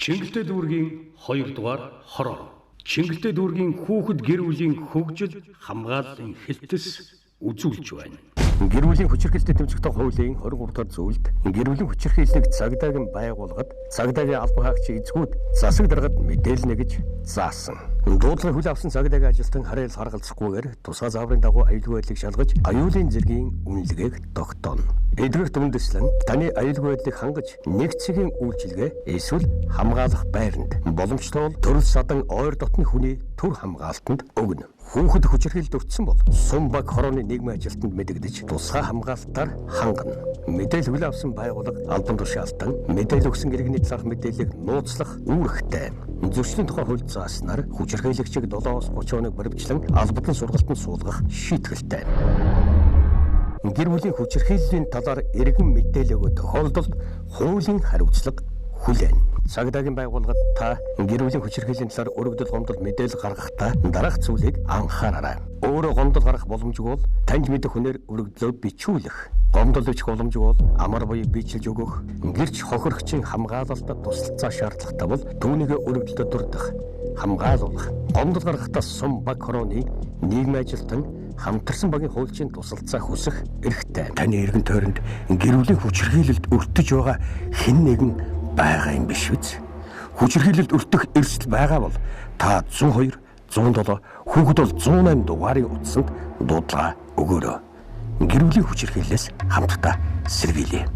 Чингэлтэй дүүргийн 2 дугаар хороо. Чингэлтэй дүүргийн хүүхэд гэр бүлийн хөгжил хамгааллын хэлтэс үзүүлж байна. Гэр бүлийн хүчирхийлэлтэд дэмжигдэх хуулийн 23 дахь зүйлд гэр бүлийн хүчирхийллийг цагдаагийн байгууллагад цагдаагийн албан хаагчийн эзгүүд засаг даргад мэдээлнэ гэж заасан. Дуудлагыг хүлээн авсан цагдаагийн ажилтан харьяал харгалзахгүйгээр тусгай зааврын дагуу аюулгүй байдлыг шалгаж аюулын зэргийн үнэлгээг тогтооно. Эдгээрт үндэслэн таны аюулгүй байдлыг хангаж нэг цагийн үйлчилгээ эсвэл хамгаалах байранд боломжтой бол төрөл садан ойр дотны хүний төр хамгаалтанд өгнө. Хүүхэд хүчирхийлэлд өртсөн бол сум баг хорооны нийгмийн ажилтнанд мэдэгдэж тусгай хамгаалтаар хангана. Мэдээлэл хүлээн авсан байгууллага албан тушаалтан мэдээлэл өгсөн иргэний талаарх мэдээллийг нууцлах үүрэгтэй. Зөрчлийн тухай хууль зааснаар хүчирхийлэгчийг 7-30 хоног баримтлан албадан сургалтанд суулгах шийтгэлтэй. Гэр бүлийн хүчирхийллийн талаар иргэн мэдээлэл өгөх тохиолдолд хуулийн хариуцлага хүлээнэ. Цагдаагийн байгууллагад та гэр бүлийн хүчирхийллийн талаар өргөдөл гомдол мэдээлэл гаргахдаа дараах зүйлийг анхаараарай. Өөрөө гомдол гаргах боломжгүй бол танд мэдэх хүнээр өргөдлөө бичүүлэх. Гомдол бичих боломжгүй бол амар буюу бичилж өгөх. Гэрч хохирогчийн хамгаалалтад тусалцаа шаардлагатай бол түүнийгээ өргөдөлтөд дурдах, хамгаалуулах. Гомдол гаргахдаа сум баг хорооны нийгмийн ажилтан хамтарсан багийн хуульчийн тусалцаа хүсэх эрхтэй. Таны эргэн тойронд гэр бүлийн хүчирхийлэлд өртөж байгаа хэн нэгэн байгаа юм биш үү? Хүчирхийлэлд өртөх эрсдэл байгаа бол та 102, 107, хүүхэд бол 108 дугаарын утсанд дуудлага өгөөрэй. Гэр бүлийн хүчирхийллээс хамтдаа сэргийлье.